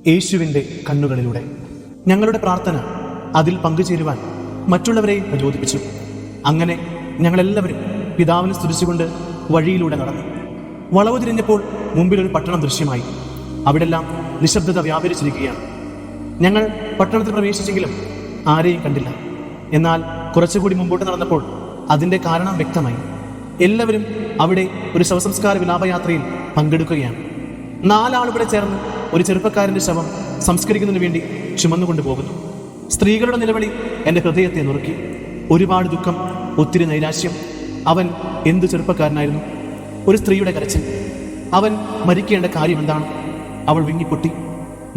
യേശുവിൻ്റെ കണ്ണുകളിലൂടെ ഞങ്ങളുടെ പ്രാർത്ഥന അതിൽ പങ്കുചേരുവാൻ മറ്റുള്ളവരെയും പ്രചോദിപ്പിച്ചു. അങ്ങനെ ഞങ്ങളെല്ലാവരും പിതാവിനെ സ്തുതിച്ചുകൊണ്ട് വഴിയിലൂടെ നടന്നു. വളവ് തിരിഞ്ഞപ്പോൾ മുമ്പിലൊരു പട്ടണം ദൃശ്യമായി. അവിടെല്ലാം നിശബ്ദത വ്യാപരിച്ചിരിക്കുകയാണ്. ഞങ്ങൾ പട്ടണത്തിൽ പ്രവേശിച്ചെങ്കിലും ആരെയും കണ്ടില്ല. എന്നാൽ കുറച്ചുകൂടി മുമ്പോട്ട് നടന്നപ്പോൾ അതിൻ്റെ കാരണം വ്യക്തമായി. എല്ലാവരും അവിടെ ഒരു ശവസംസ്കാര വിലാപയാത്രയിൽ പങ്കെടുക്കുകയാണ്. 4 ആളുകളെ ചേർന്ന് ഒരു ചെറുപ്പക്കാരൻ്റെ ശവം സംസ്കരിക്കുന്നതിന് വേണ്ടി ചുമന്നുകൊണ്ടു പോകുന്നു. സ്ത്രീകളുടെ നിലവിളി എൻ്റെ ഹൃദയത്തെ നുറുക്കി. ഒരുപാട് ദുഃഖം, ഒത്തിരി നൈരാശ്യം. അവൻ എന്തു ചെറുപ്പക്കാരനായിരുന്നു! ഒരു സ്ത്രീയുടെ കരച്ചിൽ. അവൻ മരിക്കേണ്ട കാര്യം എന്താണ്? അവൾ വിങ്ങിപ്പൊട്ടി.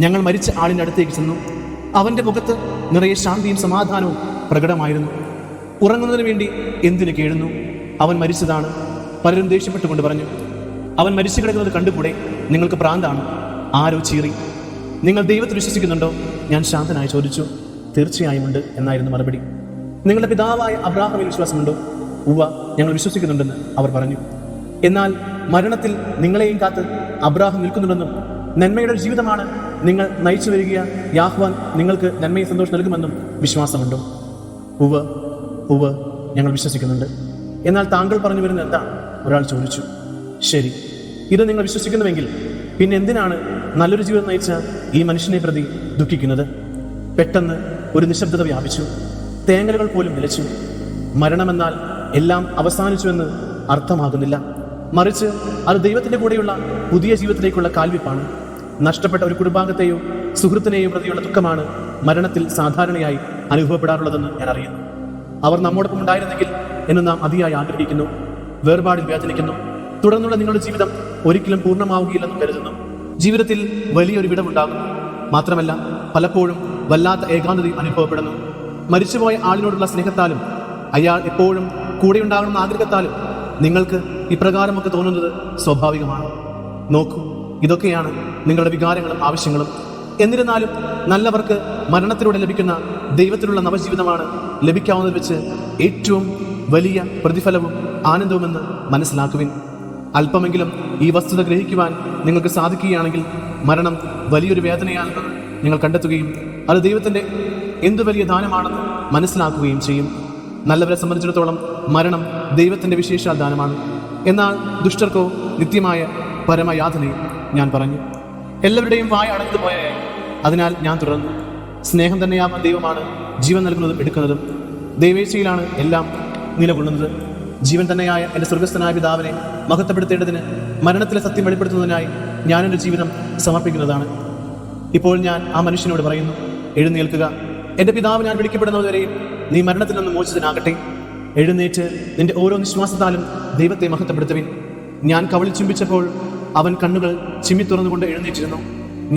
ഞങ്ങൾ മരിച്ച ആളിൻ്റെ അടുത്തേക്ക് ചെന്നു. അവൻ്റെ മുഖത്ത് നിറയെ ശാന്തിയും സമാധാനവും പ്രകടമായിരുന്നു. ഉറങ്ങുന്നതിന് വേണ്ടി എന്തിനു കേഴുന്നു? അവൻ മരിച്ചതാണ്. പലരും ദേഷ്യപ്പെട്ടുകൊണ്ട് പറഞ്ഞു, അവൻ മരിച്ചു കിടക്കുന്നത് കണ്ടുകൂടെ? നിങ്ങൾക്ക് പ്രാന്താണ്. ആരോ ചീറി. നിങ്ങൾ ദൈവത്തിൽ വിശ്വസിക്കുന്നുണ്ടോ? ഞാൻ ശാന്തനായി ചോദിച്ചു. തീർച്ചയായും ഉണ്ട് എന്നായിരുന്നു മറുപടി. നിങ്ങളുടെ പിതാവായ അബ്രാഹാമിൽ വിശ്വാസമുണ്ടോ? ഉവ്വ, ഞങ്ങൾ വിശ്വസിക്കുന്നുണ്ടെന്ന് അവർ പറഞ്ഞു. എന്നാൽ മരണത്തിൽ നിങ്ങളെയും കാത്ത് അബ്രാഹാം നിൽക്കുന്നുണ്ടെന്നും നന്മയുടെ ജീവിതമാണ് നിങ്ങൾ നയിച്ചു വരിക, യാഹ്വാൻ നിങ്ങൾക്ക് നന്മയും സന്തോഷം നൽകുമെന്നും വിശ്വാസമുണ്ടോ? ഉവ്വ് ഉവ്വ്, ഞങ്ങൾ വിശ്വസിക്കുന്നുണ്ട്. എന്നാൽ താങ്കൾ പറഞ്ഞു വരുന്നത് എന്താണ്? ഒരാൾ ചോദിച്ചു. ശരി, ഇത് നിങ്ങൾ വിശ്വസിക്കുന്നുവെങ്കിൽ പിന്നെ എന്തിനാണ് നല്ലൊരു ജീവിതം നയിച്ച ഈ മനുഷ്യനെ പ്രതി ദുഃഖിക്കുന്നത്? പെട്ടെന്ന് ഒരു നിശബ്ദത വ്യാപിച്ചു. തേങ്ങലുകൾ പോലും നിലച്ചു. മരണമെന്നാൽ എല്ലാം അവസാനിച്ചുവെന്ന് അർത്ഥമാകുന്നില്ല. മറിച്ച് അത് ദൈവത്തിൻ്റെ കൂടെയുള്ള പുതിയ ജീവിതത്തിലേക്കുള്ള കാൽവെപ്പാണ്. നഷ്ടപ്പെട്ട ഒരു കുടുംബാംഗത്തെയോ സുഹൃത്തിനെയോ പ്രതിയുള്ള ദുഃഖമാണ് മരണത്തിൽ സാധാരണയായി അനുഭവപ്പെടാറുള്ളതെന്ന് ഞാൻ അറിയുന്നു. അവർ നമ്മോടൊപ്പം ഉണ്ടായിരുന്നെങ്കിൽ എന്ന് നാം അതിയായി ആഗ്രഹിക്കുന്നു. വേർപാടിൽ വേദനിക്കുന്നു. തുടർന്നുള്ള നിങ്ങളുടെ ജീവിതം ഒരിക്കലും പൂർണ്ണമാവുകയില്ലെന്നും കരുതുന്നു. ജീവിതത്തിൽ വലിയൊരു വിടവുണ്ടാകുന്നു. മാത്രമല്ല, പലപ്പോഴും വല്ലാത്ത ഏകാന്തതയും അനുഭവപ്പെടുന്നു. മരിച്ചുപോയ ആളിനോടുള്ള സ്നേഹത്താലും അയാൾ എപ്പോഴും കൂടെയുണ്ടാകണമെന്ന ആഗ്രഹത്താലും നിങ്ങൾക്ക് ഇപ്രകാരമൊക്കെ തോന്നുന്നത് സ്വാഭാവികമാണ്. നോക്കൂ, ഇതൊക്കെയാണ് നിങ്ങളുടെ വികാരങ്ങളും ആവശ്യങ്ങളും. എന്നിരുന്നാലും നല്ലവർക്ക് മരണത്തിലൂടെ ലഭിക്കുന്ന ദൈവത്തിലുള്ള നവജീവിതമാണ് ലഭിക്കാവുന്നതിൽ വെച്ച് ഏറ്റവും വലിയ പ്രതിഫലവും ആനന്ദവുമെന്ന് മനസ്സിലാക്കുവിൻ. അല്പമെങ്കിലും ഈ വസ്തുത ഗ്രഹിക്കുവാൻ നിങ്ങൾക്ക് സാധിക്കുകയാണെങ്കിൽ മരണം വലിയൊരു വേദനയാണെന്ന് നിങ്ങൾ കണ്ടെത്തുകയും അത് ദൈവത്തിൻ്റെ എന്തു വലിയ ദാനമാണെന്ന് മനസ്സിലാക്കുകയും ചെയ്യും. നല്ലവരെ സംബന്ധിച്ചിടത്തോളം മരണം ദൈവത്തിൻ്റെ വിശേഷാൽ ദാനമാണ്. എന്നാൽ ദുഷ്ടർക്കോ നിത്യമായ പരമയാതനയും. ഞാൻ പറഞ്ഞു. എല്ലാവരുടെയും വായ അടഞ്ഞു പോയായി. അതിനാൽ ഞാൻ തുടർന്നു. സ്നേഹം തന്നെയാകുന്ന ദൈവമാണ് ജീവൻ നൽകുന്നതും എടുക്കുന്നതും. ദൈവേച്ഛയിലാണ് എല്ലാം നിലകൊള്ളുന്നത്. ജീവൻ തന്നെയായ എൻ്റെ സ്വർഗസ്ഥനായ പിതാവിനെ മഹത്വപ്പെടുത്തേണ്ടതിന് മരണത്തിലെ സത്യം വെളിപ്പെടുത്തുന്നതിനായി ഞാൻ എൻ്റെ ജീവിതം സമർപ്പിക്കുന്നതാണ്. ഇപ്പോൾ ഞാൻ ആ മനുഷ്യനോട് പറയുന്നു, എഴുന്നേൽക്കുക. എൻ്റെ പിതാവ് ഞാൻ വിളിക്കപ്പെടുന്നതുവരെയും നീ മരണത്തിൽ നിന്ന് മോചിതനാകട്ടെ. എഴുന്നേറ്റ് നിന്റെ ഓരോ നിശ്വാസത്താലും ദൈവത്തെ മഹത്വപ്പെടുത്തുവിൻ. ഞാൻ കവളിൽ ചുംബിച്ചപ്പോൾ അവൻ കണ്ണുകൾ ചിമ്മി തുറന്നുകൊണ്ട് എഴുന്നേറ്റിരുന്നു.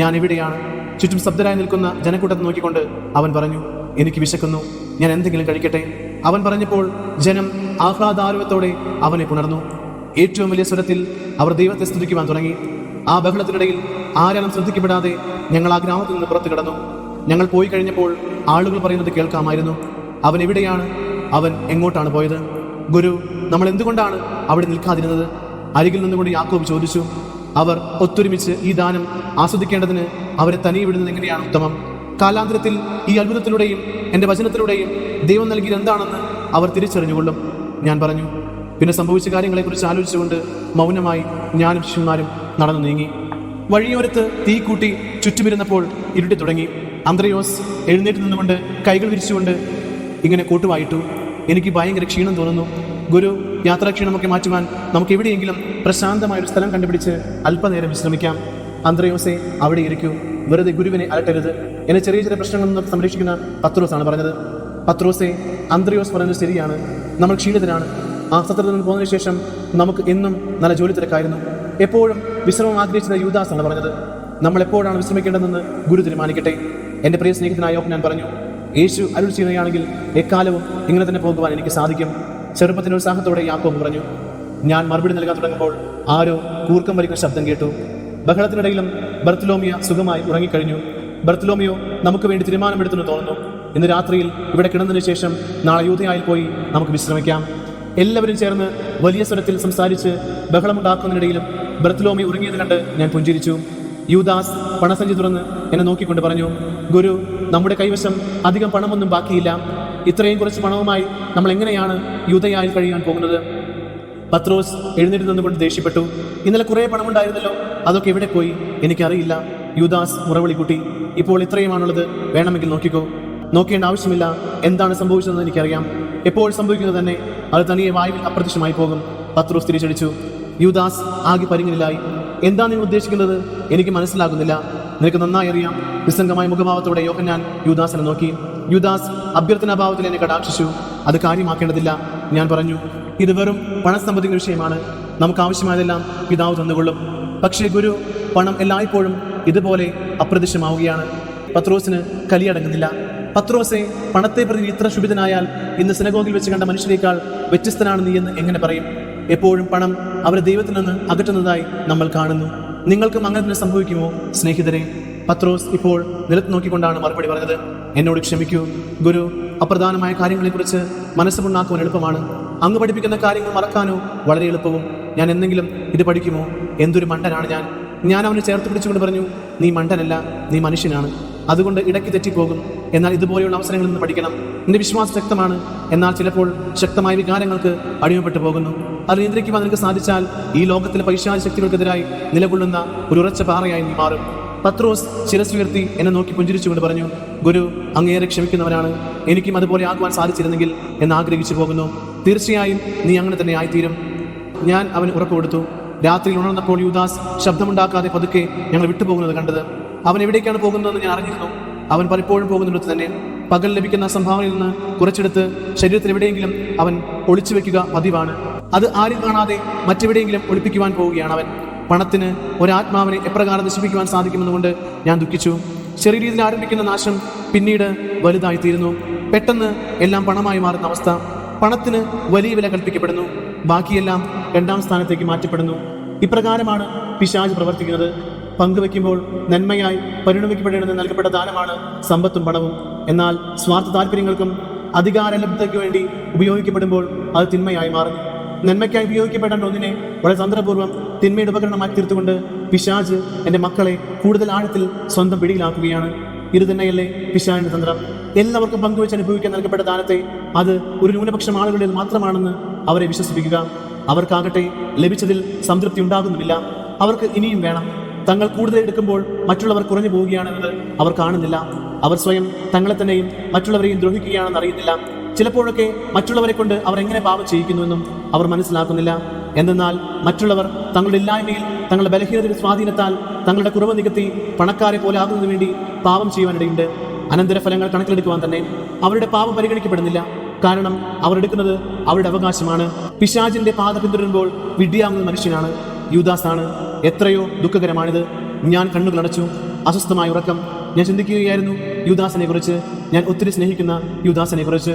ഞാൻ എവിടെയാണ്? ചുറ്റും ശബ്ദരായി നിൽക്കുന്ന ജനക്കൂട്ടത്തെ നോക്കിക്കൊണ്ട് അവൻ പറഞ്ഞു, എനിക്ക് വിശക്കുന്നു, ഞാൻ എന്തെങ്കിലും കഴിക്കട്ടെ. അവൻ പറഞ്ഞപ്പോൾ ജനം ആഹ്ലാദാരവത്തോടെ അവനെ പുണർന്നു. ഏറ്റവും വലിയ സ്വരത്തിൽ അവർ ദൈവത്തെ സ്തുതിക്കുവാൻ തുടങ്ങി. ആ ബഹളത്തിനിടയിൽ ആരാലും ശ്രദ്ധിക്കപ്പെടാതെ ഞങ്ങൾ ആ ഗ്രാമത്തിൽ നിന്ന് പുറത്തു കിടന്നു. ഞങ്ങൾ പോയി കഴിഞ്ഞപ്പോൾ ആളുകൾ പറയുന്നത് കേൾക്കാമായിരുന്നു, അവൻ എവിടെയാണ്? അവൻ എങ്ങോട്ടാണ് പോയത്? ഗുരു, നമ്മൾ എന്തുകൊണ്ടാണ് അവിടെ നിൽക്കാതിരുന്നത്? അരികിൽ നിന്നുകൊണ്ട് യാക്കോബ് ചോദിച്ചു. അവർ ഒത്തൊരുമിച്ച് ഈ ദാനം ആസ്വദിക്കേണ്ടതിന് അവരെ തനിയെ വിടുന്നത് എങ്ങനെയാണ് ഉത്തമം? കാലാന്തരത്തിൽ ഈ അത്ഭുതത്തിലൂടെയും എൻ്റെ വചനത്തിലൂടെയും ദൈവം നൽകിയത് എന്താണെന്ന് അവർ തിരിച്ചറിഞ്ഞുകൊള്ളും. ഞാൻ പറഞ്ഞു. പിന്നെ സംഭവിച്ച കാര്യങ്ങളെക്കുറിച്ച് ആലോചിച്ചുകൊണ്ട് മൗനമായി ഞാനും ശിഷ്യന്മാരും നടന്നു നീങ്ങി. വഴിയോരത്ത് തീ കൂട്ടി ചുറ്റുമിരുന്നപ്പോൾ ഇരുട്ടി തുടങ്ങി. അന്ത്രയോസ് എഴുന്നേറ്റ് നിന്നുകൊണ്ട് കൈകൾ വിരിച്ചുകൊണ്ട് ഇങ്ങനെ കൂട്ടുവായിട്ടു. എനിക്ക് ഭയങ്കര ക്ഷീണം തോന്നുന്നു. ഗുരു, യാത്രാക്ഷീണമൊക്കെ മാറ്റുവാൻ നമുക്ക് എവിടെയെങ്കിലും പ്രശാന്തമായൊരു സ്ഥലം കണ്ടുപിടിച്ച് അല്പനേരം വിശ്രമിക്കാം. അന്ത്രയോസെ, അവിടെ ഇരിക്കൂ. വെറുതെ ഗുരുവിനെ അലട്ടരുത്. എന്നെ ചെറിയ ചെറിയ പ്രശ്നങ്ങളിൽ നിന്ന് സംരക്ഷിക്കുന്ന പത്രോസാണ് പറഞ്ഞത്. പത്രോസെ, അന്ത്രയോസ് പറഞ്ഞത് ശരിയാണ്. നമ്മൾ ക്ഷീണിതരാണ്. ആ സത്രത്തിൽ നിന്ന് പോകുന്നതിന് ശേഷം നമുക്ക് എന്നും നല്ല ജോലി തിരക്കായിരുന്നു. എപ്പോഴും വിശ്രമം ആഗ്രഹിച്ചത് യൂദാസാണ് പറഞ്ഞത്. നമ്മൾ എപ്പോഴാണ് വിശ്രമിക്കേണ്ടതെന്ന് ഗുരു തീരുമാനിക്കട്ടെ. എൻ്റെ പ്രിയ സ്നേഹിതനായ യോഹന്നാൻ പറഞ്ഞു, യേശു അരുൾ ചെയ്യുകയാണെങ്കിൽ എക്കാലവും ഇങ്ങനെ തന്നെ പോകുവാൻ എനിക്ക് സാധിക്കും. ചെറുപ്പത്തിൻ്റെ ഉത്സാഹത്തോടെ യാക്കോബ് പറഞ്ഞു. ഞാൻ മറുപടി നൽകാൻ തുടങ്ങുമ്പോൾ ആരോ കൂർക്കം വലിക്കുന്ന ശബ്ദം കേട്ടു. ബഹളത്തിനിടയിലും ബർത്തലോമിയ സുഖമായി ഉറങ്ങിക്കഴിഞ്ഞു. ബർത്തലോമിയോ നമുക്ക് വേണ്ടി തീരുമാനമെടുത്തെന്ന് തോന്നുന്നു. ഇന്ന് രാത്രിയിൽ ഇവിടെ കിടന്നതിന് ശേഷം നാളെ യൂദയായിൽ പോയി നമുക്ക് വിശ്രമിക്കാം. എല്ലാവരും ചേർന്ന് വലിയ സ്വരത്തിൽ സംസാരിച്ച് ബഹളമുണ്ടാക്കുന്നതിനിടയിലും ബർത്തലോമി ഉറങ്ങിയത് കണ്ട് ഞാൻ പുഞ്ചിരിച്ചു. യൂദാസ് പണസഞ്ചി തുറന്ന് എന്നെ നോക്കിക്കൊണ്ട് പറഞ്ഞു, ഗുരു, നമ്മുടെ കൈവശം അധികം പണമൊന്നും ബാക്കിയില്ല. ഇത്രയും കുറച്ച് പണവുമായി നമ്മൾ എങ്ങനെയാണ് യൂദയായിൽ കഴിയാൻ പോകുന്നത്? പത്രോസ് എഴുന്നേറ്റ് നിന്നുകൊണ്ട് ദേഷ്യപ്പെട്ടു. ഇന്നലെ കുറേ പണമുണ്ടായിരുന്നല്ലോ, അതൊക്കെ എവിടെ പോയി? എനിക്കറിയില്ല. യൂദാസ് മുറവിളി കൂട്ടി. ഇപ്പോൾ ഇത്രയുമാണുള്ളത്, വേണമെങ്കിൽ നോക്കിക്കോ. നോക്കേണ്ട ആവശ്യമില്ല. എന്താണ് സംഭവിച്ചതെന്ന് എനിക്കറിയാം. എപ്പോൾ സംഭവിക്കുന്നത് തന്നെ അത് തനിയെ വായുവിൽ അപ്രത്യക്ഷമായി പോകും. പത്രോസ് തിരിച്ചടിച്ചു. യൂദാസ് ആകെ പരിങ്ങലിലായി. എന്താ നിങ്ങൾ ഉദ്ദേശിക്കുന്നത്? എനിക്ക് മനസ്സിലാകുന്നില്ല. നിനക്ക് നന്നായി അറിയാം. നിസ്സംഗമായ മുഖഭാവത്തോടെ യോഹന്നാൻ യൂദാസിനെ നോക്കി. യൂദാസ് അഭ്യർത്ഥനാഭാവത്തിൽ എന്നെ കടാക്ഷിച്ചു. അത് കാര്യമാക്കേണ്ടതില്ല. ഞാൻ പറഞ്ഞു, ഇത് വെറും പണസമ്പത്തിൻ്റെ വിഷയമാണ്. നമുക്ക് ആവശ്യമായതെല്ലാം പിതാവ് തന്നുകൊള്ളും. പക്ഷേ ഗുരു, പണം എല്ലായ്പ്പോഴും ഇതുപോലെ അപ്രത്യക്ഷമാവുകയാണ്. പത്രോസിന് കലിയടങ്ങുന്നില്ല. പത്രോസെ, പണത്തെ പ്രതി ഇത്ര ശുഭിതനായാൽ ഇന്ന് സിനഗോഗിൽ വെച്ച് കണ്ട മനുഷ്യരെക്കാൾ വ്യത്യസ്തനാണ് നീ എന്ന് എങ്ങനെ പറയും? എപ്പോഴും പണം അവരെ ദൈവത്തിൽ നിന്ന് അകറ്റുന്നതായി നമ്മൾ കാണുന്നു. നിങ്ങൾക്കും അങ്ങനെ തന്നെ സംഭവിക്കുമോ സ്നേഹിതരെ? പത്രോസ് ഇപ്പോൾ നിലത്ത് നോക്കിക്കൊണ്ടാണ് മറുപടി പറഞ്ഞത്. എന്നോട് ക്ഷമിക്കൂ ഗുരു. അപ്രധാനമായ കാര്യങ്ങളെക്കുറിച്ച് മനസ്സുണ്ടാക്കുവാൻ എളുപ്പമാണ്. അങ്ങ് പഠിപ്പിക്കുന്ന കാര്യങ്ങൾ മറക്കാനോ വളരെ എളുപ്പവും. ഞാൻ എന്തെങ്കിലും ഇത് പഠിക്കുമോ? എന്തൊരു മണ്ടനാണ് ഞാൻ അവനെ ചേർത്ത് പിടിച്ചുകൊണ്ട് പറഞ്ഞു, നീ മണ്ടനല്ല, നീ മനുഷ്യനാണ്. അതുകൊണ്ട് ഇടയ്ക്ക് തെറ്റിപ്പോകും. എന്നാൽ ഇതുപോലെയുള്ള അവസരങ്ങളിൽ നിന്ന് പഠിക്കണം. നിന്റെ വിശ്വാസം ശക്തമാണ്, എന്നാൽ ചിലപ്പോൾ ശക്തമായ വികാരങ്ങൾക്ക് അടിമപ്പെട്ടു പോകുന്നു. അത് നിയന്ത്രിക്കുവാൻ നിനക്ക് സാധിച്ചാൽ ഈ ലോകത്തിലെ പൈശാചിക ശക്തികൾക്കെതിരായി നിലകൊള്ളുന്ന ഒരു ഉറച്ച പാറയായി നീ മാറും. പത്രോസ് ശിരസ്സുയർത്തി എന്നെ നോക്കി പുഞ്ചിരിച്ചുകൊണ്ട് പറഞ്ഞു, ഗുരു, അങ്ങേറെ ക്ഷമിക്കുന്നവരാണ്. എനിക്കും അതുപോലെ ആകുവാൻ സാധിച്ചിരുന്നെങ്കിൽ എന്ന് ആഗ്രഹിച്ചു പോകുന്നു. തീർച്ചയായും നീ അങ്ങനെ തന്നെ ആയിത്തീരും. ഞാൻ അവന് ഉറപ്പ് കൊടുത്തു. രാത്രിയിൽ ഉണർന്നപ്പോൾ യൂദാസ് ശബ്ദമുണ്ടാക്കാതെ പതുക്കെ ഞങ്ങൾ വിട്ടുപോകുന്നത് കണ്ടത്. അവൻ എവിടേക്കാണ് പോകുന്നതെന്ന് ഞാൻ അറിഞ്ഞിരുന്നു. അവൻ പലപ്പോഴും പോകുന്നിടത്ത് തന്നെ. പകൽ ലഭിക്കുന്ന സംഭാവനയിൽ നിന്ന് കുറച്ചെടുത്ത് ശരീരത്തിൽ എവിടെയെങ്കിലും അവൻ ഒളിച്ചു വെക്കുക പതിവാണ്. അത് ആരും കാണാതെ മറ്റെവിടെയെങ്കിലും ഒളിപ്പിക്കുവാൻ പോവുകയാണ് അവൻ. പണത്തിന് ഒരാത്മാവിനെ എപ്രകാരം നശിപ്പിക്കുവാൻ സാധിക്കുമെന്നുകൊണ്ട് ഞാൻ ദുഃഖിച്ചു. ചെറിയ രീതിയിൽ ആരംഭിക്കുന്ന നാശം പിന്നീട് വലുതായിത്തീരുന്നു. പെട്ടെന്ന് എല്ലാം പണമായി മാറുന്ന അവസ്ഥ. പണത്തിന് വലിയ വില കൽപ്പിക്കപ്പെടുന്നു, ബാക്കിയെല്ലാം രണ്ടാം സ്ഥാനത്തേക്ക് മാറ്റപ്പെടുന്നു. ഇപ്രകാരമാണ് പിശാച് പ്രവർത്തിക്കുന്നത്. പങ്കുവെക്കുമ്പോൾ നന്മയായി പരിണമിക്കപ്പെടേണ്ടത് നൽകപ്പെട്ട ദാനമാണ് സമ്പത്തും പണവും. എന്നാൽ സ്വാർത്ഥ താല്പര്യങ്ങൾക്കും അധികാരലബ്ധതയ്ക്ക് വേണ്ടി ഉപയോഗിക്കപ്പെടുമ്പോൾ അത് തിന്മയായി മാറുന്നു. നന്മയ്ക്കായി ഉപയോഗിക്കപ്പെടേണ്ട ഒന്നിനെ വളരെ തന്ത്രപൂർവ്വം തിന്മയുടെ ഉപകരണമായി തീർത്തുകൊണ്ട് പിശാച് എൻ്റെ മക്കളെ കൂടുതൽ ആഴത്തിൽ സ്വന്തം പിടിയിലാക്കുകയാണ്. ഇത് തന്നെയല്ലേ പിശാചിന്റെ തന്ത്രം? എല്ലാവർക്കും പങ്കുവെച്ച് അനുഭവിക്കാൻ നൽകപ്പെട്ട ദാനത്തെ അത് ഒരു ന്യൂനപക്ഷം ആളുകളുടേത് മാത്രമാണെന്ന് അവരെ വിശ്വസിപ്പിക്കുക. അവർക്കാകട്ടെ ലഭിച്ചതിൽ സംതൃപ്തി ഉണ്ടാകുന്നുമില്ല. അവർക്ക് ഇനിയും വേണം. തങ്ങൾ കൂടുതൽ എടുക്കുമ്പോൾ മറ്റുള്ളവർ കുറഞ്ഞു പോവുകയാണെന്നത് അവർ കാണുന്നില്ല. അവർ സ്വയം തങ്ങളെ തന്നെയും മറ്റുള്ളവരെയും ദ്രോഹിക്കുകയാണെന്ന് അറിയുന്നില്ല. ചിലപ്പോഴൊക്കെ മറ്റുള്ളവരെ കൊണ്ട് അവർ എങ്ങനെ പാപം ചെയ്യിക്കുന്നുവെന്നും അവർ മനസ്സിലാക്കുന്നില്ല. എന്തെന്നാൽ മറ്റുള്ളവർ തങ്ങളുടെ ഇല്ലായ്മയിൽ തങ്ങളുടെ ബലഹീനതയുടെ സ്വാധീനത്താൽ തങ്ങളുടെ കുറവ് നികത്തി പണക്കാരെ പോലെ ആകുന്നതിന് വേണ്ടി പാപം ചെയ്യുവാനിടയുണ്ട്. അനന്തരഫലങ്ങൾ കണക്കിലെടുക്കുവാൻ തന്നെ അവരുടെ പാപം പരിഗണിക്കപ്പെടുന്നില്ല. കാരണം അവർ എടുക്കുന്നത് അവരുടെ അവകാശമാണ്. പിശാചിന്റെ പാത പിന്തുടരുമ്പോൾ വിഡ്ഢിയാകുന്ന മനുഷ്യനാണ്. യൂദാസാണ്. എത്രയോ ദുഃഖകരമാണിത്. ഞാൻ കണ്ണുകളടച്ചു. അസ്വസ്ഥമായ ഉറക്കം. ഞാൻ ചിന്തിക്കുകയായിരുന്നു യൂദാസിനെ കുറിച്ച്. ഞാൻ ഒത്തിരി സ്നേഹിക്കുന്ന യൂദാസിനെ കുറിച്ച്.